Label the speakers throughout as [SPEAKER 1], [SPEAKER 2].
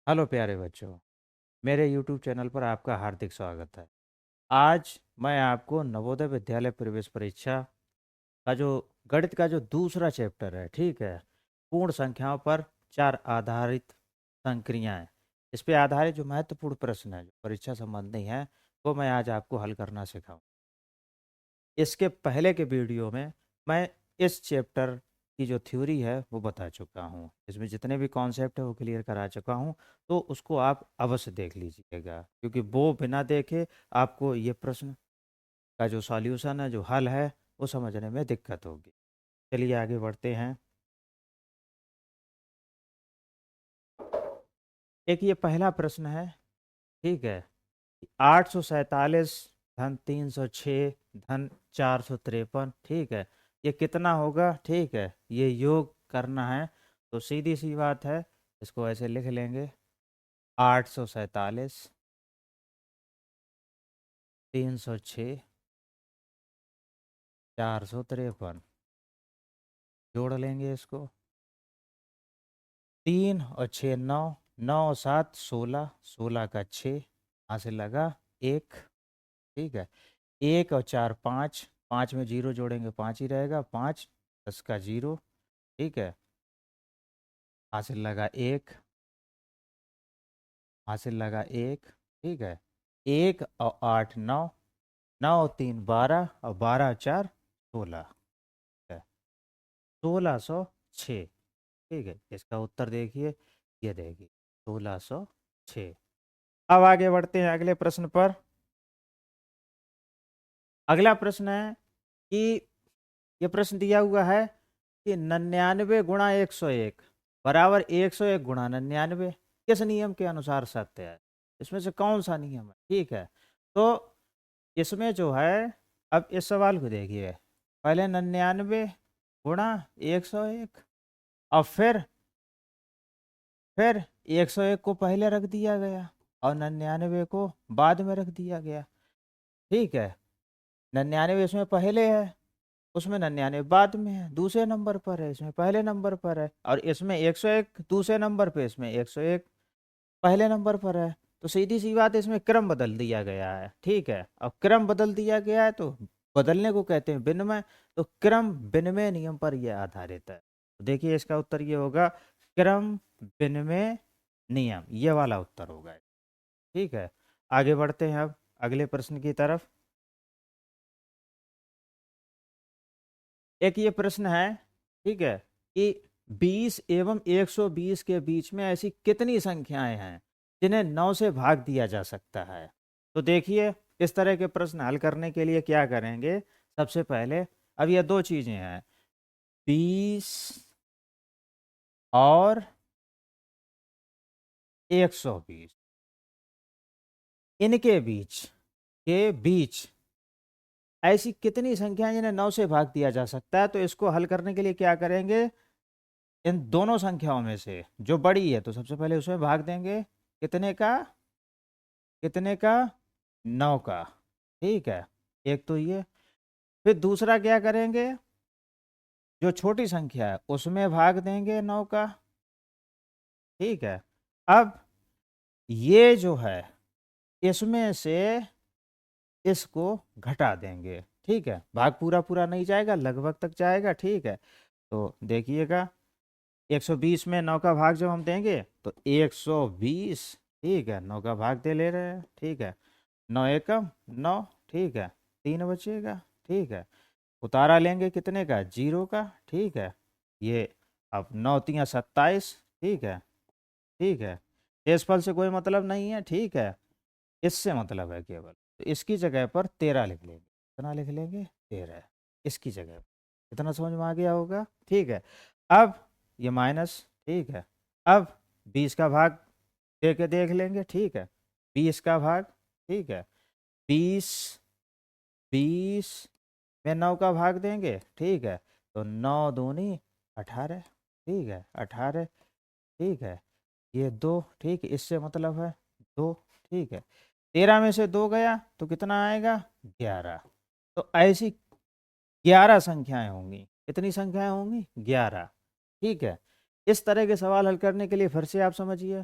[SPEAKER 1] Hello प्यारे बच्चों, मेरे YouTube चैनल पर आपका हार्दिक स्वागत है। आज मैं आपको नवोदय विद्यालय प्रवेश परीक्षा का जो गणित का जो दूसरा चैप्टर है, ठीक है, पूर्ण संख्याओं पर चार आधारित संक्रियाएं, इस पे आधारित जो महत्वपूर्ण प्रश्न है जो परीक्षा संबंधी हैं, वो मैं आज आपको हल करना सिखाऊं। इसके पहले के वीडियो में मैं इस चैप्टर की जो थ्योरी है वो बता चुका हूँ। इसमें जितने भी कॉन्सेप्ट है वो क्लियर करा चुका हूँ। तो उसको आप अवश्य देख लीजिएगा, क्योंकि वो बिना देखे आपको ये प्रश्न का जो सॉल्यूशन है, जो हल है, वो समझने में दिक्कत होगी। चलिए आगे बढ़ते हैं। एक ये पहला प्रश्न है, ठीक है, 847 धन 306 धन 453, ठीक है, ये कितना होगा? ठीक है, ये योग करना है। तो सीधी सी बात है, इसको ऐसे लिख लेंगे, 847 306 453, जोड़ लेंगे इसको। 3 और 6 9, 9 और 7 16, 16 का 6, यहाँ से लगा 1, ठीक है। 1 और 4 5, 5 में जीरो जोड़ेंगे 5 ही रहेगा, 5 10 का 0, ठीक है। हासिल लगा 1, हासिल लगा 1, ठीक है। 1 और 8 9, 9 और 3 12, और 12 और 4 16, ठीक है, 1606, ठीक है। इसका उत्तर देखिए, ये देखिए 1606। अब आगे बढ़ते हैं अगले प्रश्न पर। अगला प्रश्न है कि ये प्रश्न दिया हुआ है कि 99 गुणा 101 बराबर 101 गुणा 99 किस नियम के अनुसार सत्य है? इसमें से कौन सा नियम है? ठीक है, तो इसमें जो है, अब इस सवाल को देखिए, पहले 99 गुणा 101, और फिर 101 को पहले रख दिया गया और 99 को बाद में रख दिया गया, ठीक है। 99 इसमें पहले है, उसमें 99 बाद में है, दूसरे नंबर पर है, इसमें पहले नंबर पर है, और इसमें 101 दूसरे नंबर पे, इसमें 101 पहले नंबर पर है। तो सीधी सी बात है, इसमें क्रम बदल दिया गया है, ठीक है। अब क्रम बदल दिया गया है तो बदलने को कहते हैं विनिमय। तो क्रम विनिमय नियम पर यह आधारित है। तो देखिए इसका उत्तर ये होगा, क्रम विनिमय नियम, ये वाला उत्तर होगा, ठीक है। आगे बढ़ते हैं अब अगले प्रश्न की तरफ। एक ये प्रश्न है, ठीक है, कि 20 एवं 120 के बीच में ऐसी कितनी संख्याएं हैं जिन्हें 9 से भाग दिया जा सकता है? तो देखिए, इस तरह के प्रश्न हल करने के लिए क्या करेंगे, सबसे पहले, अब ये दो चीजें हैं, 20 और 120, इनके बीच ऐसी कितनी संख्याएं जिन्हें 9 से भाग दिया जा सकता है? तो इसको हल करने के लिए क्या करेंगे, इन दोनों संख्याओं में से जो बड़ी है तो सबसे पहले उसमें भाग देंगे, कितने का? कितने का? 9 का, ठीक है। एक तो ये, फिर दूसरा क्या करेंगे, जो छोटी संख्या है उसमें भाग देंगे 9 का, ठीक है। अब ये जो है, इसमें से इसको घटा देंगे, ठीक है। भाग पूरा पूरा नहीं जाएगा, लगभग तक जाएगा, ठीक है। तो देखिएगा, 120 में 9 का भाग जब हम देंगे तो 120, ठीक है, 9 का भाग दे ले रहे हैं, ठीक है। 9 एकम 9, ठीक है, 3 बचेगा, ठीक है। उतारा लेंगे कितने का? 0 का, ठीक है। ये अब 9 3 27, ठीक है, ठीक है। शेषफल से कोई मतलब नहीं है, ठीक है, इससे मतलब है केवल। तो इसकी जगह पर 13 लिख लेंगे, कितना लिख लेंगे? 13, इसकी जगह पर। इतना समझ में आ गया होगा, ठीक है। अब ये माइनस, ठीक है। अब 20 का भाग दे के देख लेंगे, ठीक है, 20 का भाग, ठीक है, 20 20 में 9 का भाग देंगे, ठीक है, तो 9 दूनी 18, ठीक है, 18, ठीक है। ये 2, ठीक है, इससे मतलब है 2, ठीक है। 13 में से 2 गया तो कितना आएगा? 11। तो ऐसी 11 संख्याएं होंगी। कितनी संख्याएं होंगी? 11, ठीक है। इस तरह के सवाल हल करने के लिए फिर से आप समझिए,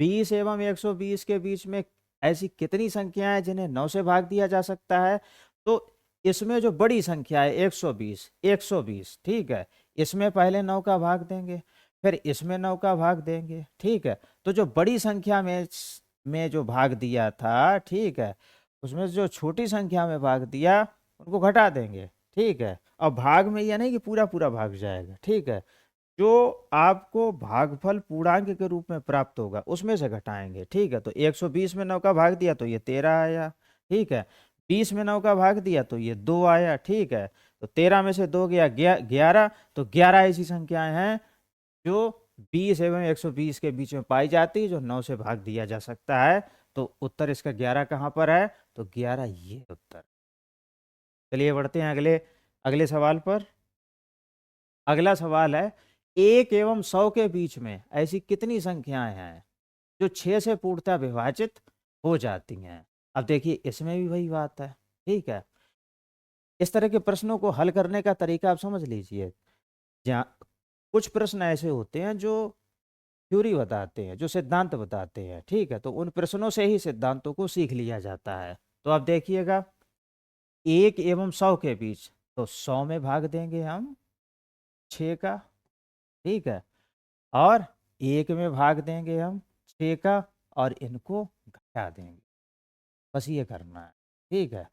[SPEAKER 1] 20 एवं 120 के बीच में ऐसी कितनी संख्याएं हैं जिन्हें 9 से भाग दिया जा सकता है? तो इसमें जो बड़ी संख्या है 120, 120, ठीक है, इसमें पहले 9 का भाग देंगे, फिर इसमें 9 का भाग देंगे, ठीक है। तो जो बड़ी संख्या में जो भाग दिया था, ठीक है, उसमें से जो छोटी संख्या में भाग दिया उनको घटा देंगे, ठीक है। और भाग में यह नहीं कि पूरा पूरा भाग जाएगा, ठीक है, जो आपको भागफल पूर्णांक के रूप में प्राप्त होगा उसमें से घटाएंगे, ठीक है। तो 120 में 9 का भाग दिया तो ये 13 आया, ठीक है। 20 में 9 का भाग दिया तो ये 2 आया, ठीक है। तो 13 में से 2 गया 11, तो 11 ऐसी संख्याएं हैं जो 20 एवं 120 के बीच में पाई जाती है, जो 9 से भाग दिया जा सकता है। तो उत्तर इसका 11 कहाँ पर है? तो 11 ये उत्तर। चलिए बढ़ते हैं अगले अगले सवाल पर। अगला सवाल है, 1 एवं 100 के बीच में ऐसी कितनी संख्याएं हैं जो 6 से पूर्णतः विभाजित हो जाती हैं? अब देखिए इसमें भी वही बात है, ठीक है। इस तरह के प्रश्नों को हल करने का तरीका आप समझ लीजिए। जहाँ कुछ प्रश्न ऐसे होते हैं जो थ्योरी बताते हैं, जो सिद्धांत बताते हैं, ठीक है, तो उन प्रश्नों से ही सिद्धांतों को सीख लिया जाता है। तो आप देखिएगा, 1 एवं 100 के बीच, तो 100 में भाग देंगे हम 6 का, ठीक है, और 1 में भाग देंगे हम 6 का, और इनको घटा देंगे। बस ये करना है, ठीक है।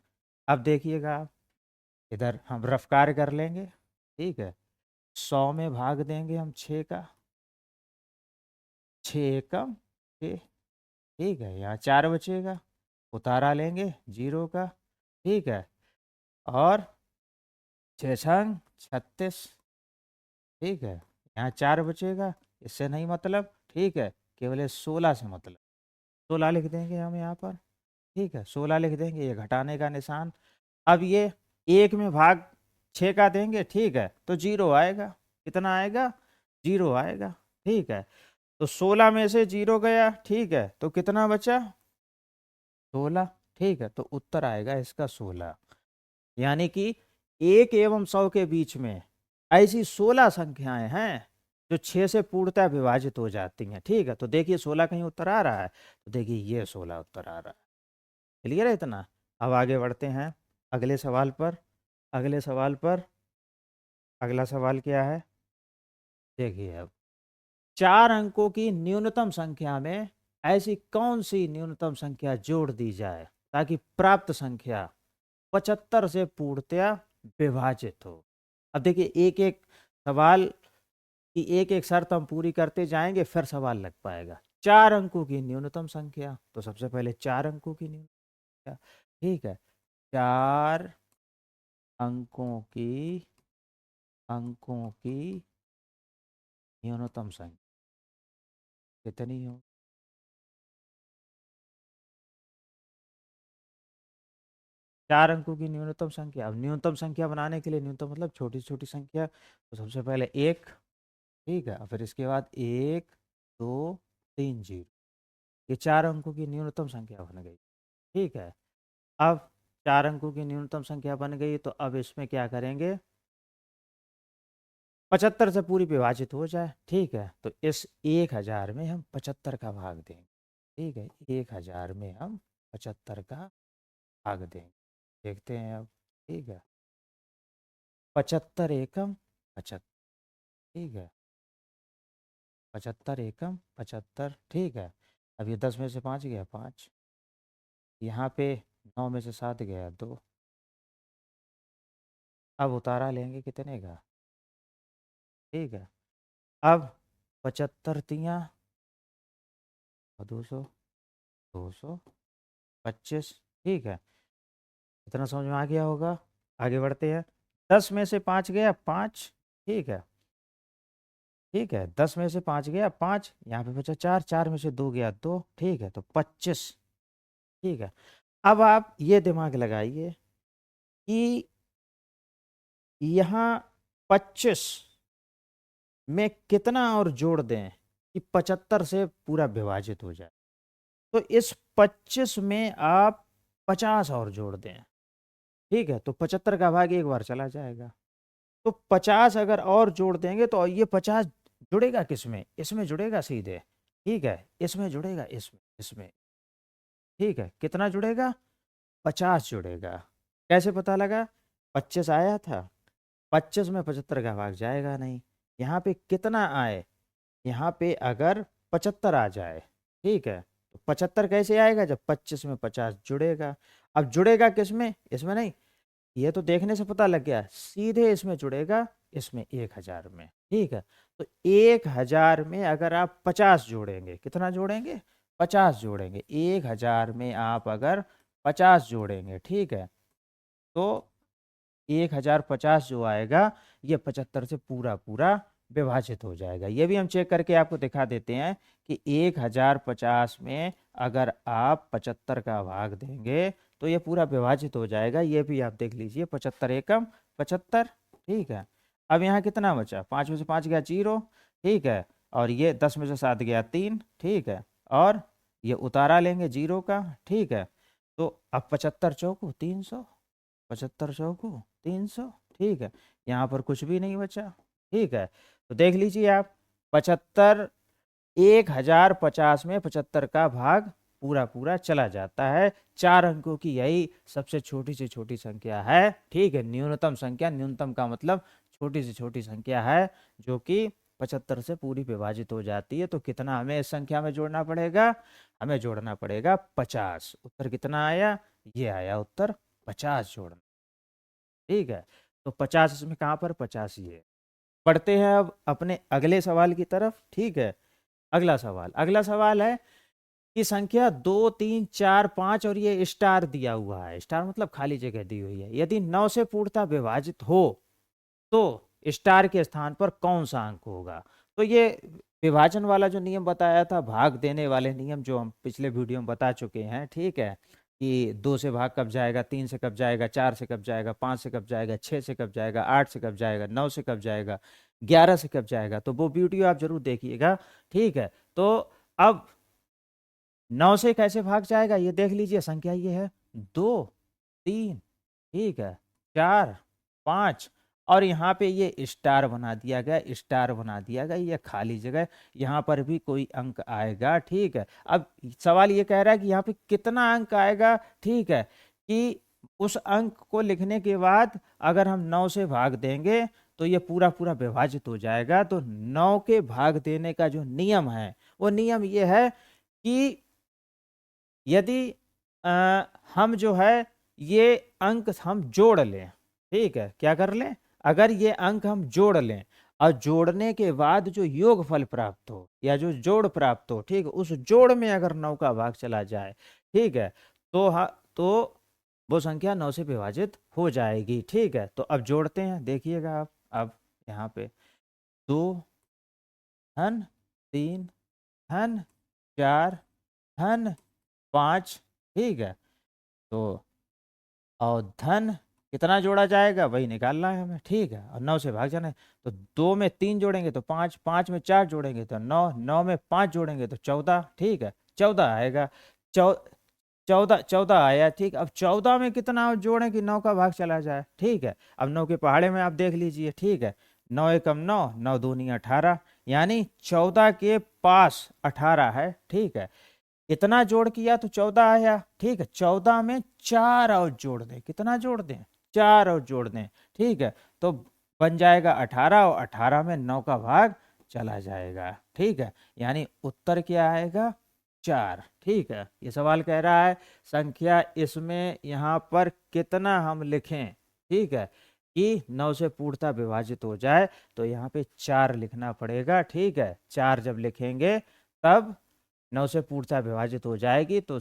[SPEAKER 1] अब देखिएगा आप, इधर हम रफ कार्य कर लेंगे, ठीक है। 100 में भाग देंगे हम 6 का, 6 एकम 6, ठीक है, यहाँ 4 बचेगा, उतारा लेंगे 0 का, ठीक है, और 6 छंग 36, ठीक है, यहाँ 4 बचेगा, इससे नहीं मतलब, ठीक है, केवल ये 16 से मतलब, 16 लिख देंगे हम यहाँ पर, ठीक है, 16 लिख देंगे, ये घटाने का निशान। अब ये 1 में भाग 6 का देंगे, ठीक है, तो 0 आएगा। कितना आएगा? 0 आएगा, ठीक है। तो 16 में से 0 गया, ठीक है, तो कितना बचा? 16, ठीक है, तो उत्तर आएगा इसका 16। यानी कि 1 एवं 100 के बीच में ऐसी 16 संख्याएं हैं जो 6 से पूर्णतः विभाजित हो जाती हैं, ठीक है। तो देखिए 16 कहीं उत्तर आ रहा है, तो देखिए ये 16 उत्तर आ रहा है। क्लियर है इतना? अब आगे बढ़ते हैं अगले सवाल पर। अगले सवाल पर अगला सवाल क्या है? देखिए अब, 4 अंकों की न्यूनतम संख्या में ऐसी कौन सी न्यूनतम संख्या जोड़ दी जाए ताकि प्राप्त संख्या 75 से पूर्णतया विभाजित हो? अब देखिए एक एक सवाल की एक एक शर्त हम पूरी करते जाएंगे, फिर सवाल लग पाएगा। 4 अंकों की न्यूनतम संख्या, तो सबसे पहले 4 अंकों की न्यूनतम संख्या, ठीक है, 4 अंकों की न्यूनतम संख्या कितनी हो? 4 अंकों की न्यूनतम संख्या। अब न्यूनतम संख्या बनाने के लिए, न्यूनतम मतलब छोटी छोटी संख्या, तो सबसे पहले 1, ठीक है, और फिर इसके बाद 1 2 3 0, ये 4 अंकों की न्यूनतम संख्या बन गई, ठीक है। अब 4 अंकों की न्यूनतम संख्या बन गई, तो अब इसमें क्या करेंगे? 75 से पूरी विभाजित हो जाए, ठीक है, तो इस 1000 में हम 75 का भाग देंगे, ठीक है, 1000 में हम 75 का भाग देंगे। देखते हैं अब, ठीक है, 75 एकम 75, ठीक है, 75 एकम 75, ठीक है। अब ये 10 में से 5 गया 5, यहाँ पे 9 में से 7 गया 2, अब उतारा लेंगे कितने का? ठीक है, अब 75 तियाँ और 200, 225, ठीक है, इतना समझ में आ गया होगा। आगे बढ़ते हैं। 10 में से 5 गया 5, ठीक है, ठीक है, 10 में से 5 गया 5, यहाँ पे बचा 4, 4 में से 2 गया 2, ठीक है, तो 25, ठीक है। अब आप ये दिमाग लगाइए कि यहाँ 25 में कितना और जोड़ दें कि 75 से पूरा विभाजित हो जाए। तो इस 25 में आप 50 और जोड़ दें, ठीक है, तो 75 का भाग एक बार चला जाएगा। तो 50 अगर और जोड़ देंगे तो ये 50 जुड़ेगा किसमें? इसमें जुड़ेगा सीधे, ठीक है, इसमें जुड़ेगा, इसमें, ठीक है, कितना जुड़ेगा? 50 जुड़ेगा। कैसे पता लगा? 25 आया था, 25 में 75 का भाग जाएगा नहीं। यहाँ पे कितना आए? यहाँ पे अगर 75 आ जाए, ठीक है, तो 75 कैसे आएगा? जब 25 में 50 जुड़ेगा। अब जुड़ेगा किस में? इसमें नहीं, ये तो देखने से पता लग गया, सीधे इसमें जुड़ेगा, इसमें 1000 में, ठीक है। तो 1000 में अगर आप 50 जोड़ेंगे, कितना जोड़ेंगे? 50 जोड़ेंगे। 1000 में आप अगर 50 जोड़ेंगे, ठीक है, तो 1050 जो आएगा, ये 75 से पूरा पूरा विभाजित हो जाएगा। ये भी हम चेक करके आपको दिखा देते हैं कि 1050 में अगर आप 75 का भाग देंगे तो ये पूरा विभाजित हो जाएगा। ये भी आप देख लीजिए, 75 एकम 75, ठीक है। अब यहाँ कितना बचा? 5 में से 5 गया 0, ठीक है, और ये 10 में से 7 गया 3, ठीक है, और ये उतारा लेंगे 0 का, ठीक है। तो अब 75 चौको 300, 75 चौको 300, ठीक है, यहाँ पर कुछ भी नहीं बचा, ठीक है। तो देख लीजिए आप, 75, 1050 में 75 का भाग पूरा पूरा चला जाता है। 4 अंकों की यही सबसे छोटी से छोटी संख्या है, ठीक है, न्यूनतम संख्या, न्यूनतम का मतलब छोटी से छोटी संख्या है, जो कि 75 से पूरी विभाजित हो जाती है। तो कितना हमें इस संख्या में जोड़ना पड़ेगा? हमें जोड़ना पड़ेगा 50। उत्तर कितना आया? ये आया उत्तर 50 जोड़ना, ठीक है। तो 50 इसमें कहाँ पर? 50 ये। पढ़ते हैं अब अपने अगले सवाल की तरफ, ठीक है। अगला सवाल है कि संख्या 2, 3, 4, 5 और ये स्टार दिया हुआ है, स्टार मतलब खाली जगह दी हुई है, यदि 9 से पूर्णतः विभाजित हो तो स्टार के स्थान पर कौन सा अंक होगा? तो ये विभाजन वाला जो नियम बताया था, भाग देने वाले नियम, जो हम पिछले वीडियो में बता चुके हैं, ठीक है, कि 2 से भाग कब जाएगा, 3 से कब जाएगा, 4 से कब जाएगा, 5 से कब जाएगा, 6 से कब जाएगा, 8 से कब जाएगा, 9 से कब जाएगा, 11 से कब जाएगा। तो वो वीडियो आप जरूर देखिएगा, ठीक है। तो अब 9 से कैसे भाग जाएगा ये देख लीजिए। संख्या ये है 2, 3, ठीक है, 4, 5, और यहाँ पे ये स्टार बना दिया गया, स्टार बना दिया गया, ये खाली जगह, यहाँ पर भी कोई अंक आएगा, ठीक है। अब सवाल ये कह रहा है कि यहाँ पे कितना अंक आएगा, ठीक है, कि उस अंक को लिखने के बाद अगर हम 9 से भाग देंगे तो ये पूरा पूरा विभाजित हो जाएगा। तो 9 के भाग देने का जो नियम है, वो नियम ये है कि यदि हम जो है ये अंक हम जोड़ लें, ठीक है, क्या कर लें? अगर ये अंक हम जोड़ लें और जोड़ने के बाद जो योगफल प्राप्त हो या जो जोड़ प्राप्त हो, ठीक है, उस जोड़ में अगर 9 का भाग चला जाए, ठीक है, तो तो वो संख्या 9 से विभाजित हो जाएगी, ठीक है। तो अब जोड़ते हैं, देखिएगा आप। अब यहाँ पे 2 धन 3 धन 4 धन 5, ठीक है, तो और धन कितना जोड़ा जाएगा वही निकालना है हमें, ठीक है, और 9 से भाग जाना है। तो 2 में 3 जोड़ेंगे तो 5, 5 में 4 जोड़ेंगे तो 9, 9 में 5 जोड़ेंगे तो 14, ठीक है, 14 आएगा। 14 आया, ठीक। अब 14 में कितना और जोड़ें कि 9 का भाग चला जाए, ठीक है। अब 9 के पहाड़े में आप देख लीजिए, ठीक है, 9 एकम 9, 9 दूनी 18, यानी 14 के पास 18 है, ठीक है। इतना जोड़ किया तो 14 आया, ठीक है। 14 में 4 और जोड़ दें, कितना जोड़ दें? 4 और जोड़ दें, ठीक है, तो बन जाएगा 18, और 18 में 9 का भाग चला जाएगा, ठीक है, यानी उत्तर क्या आएगा? 4, ठीक है। ये सवाल कह रहा है संख्या इसमें यहाँ पर कितना हम लिखें, ठीक है, कि 9 से पूर्णतः विभाजित हो जाए, तो यहाँ पे 4 लिखना पड़ेगा, ठीक है। 4 जब लिखेंगे तब 9 से पूर्णतः विभाजित हो जाएगी। तो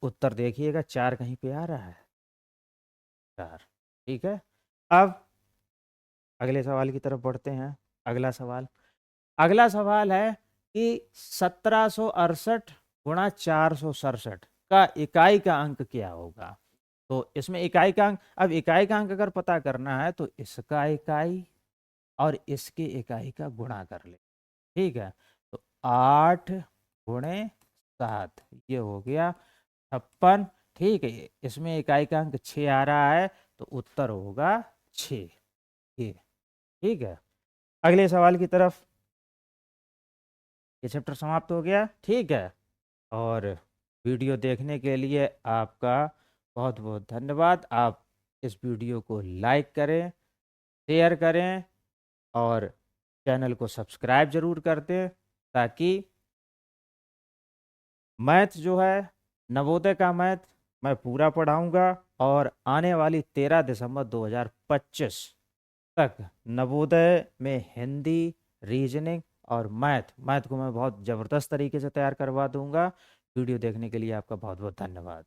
[SPEAKER 1] उत्तर देखिएगा 4 कहीं पे आ रहा है, 4, ठीक है। अब अगले सवाल की तरफ बढ़ते हैं। अगला सवाल है कि 1768 गुणा 467 का इकाई का अंक क्या होगा? तो इसमें इकाई का अंक, अब इकाई का अंक अगर पता करना है तो इसका इकाई और इसके इकाई का गुणा कर ले, ठीक है। तो 8 गुणे 7, ये हो गया 56, ठीक है। इसमें इकाई का अंक 6 आ रहा है, तो उत्तर होगा 6, ये, ठीक है। अगले सवाल की तरफ ये चैप्टर समाप्त हो गया, ठीक है। और वीडियो देखने के लिए आपका बहुत बहुत धन्यवाद। आप इस वीडियो को लाइक करें, शेयर करें और चैनल को सब्सक्राइब जरूर कर दें, ताकि मैथ जो है, नवोदय का मैथ मैं पूरा पढ़ाऊंगा। और आने वाली 13 दिसंबर 2025 तक नवोदय में हिंदी, रीजनिंग और मैथ को मैं बहुत ज़बरदस्त तरीके से तैयार करवा दूंगा। वीडियो देखने के लिए आपका बहुत बहुत धन्यवाद।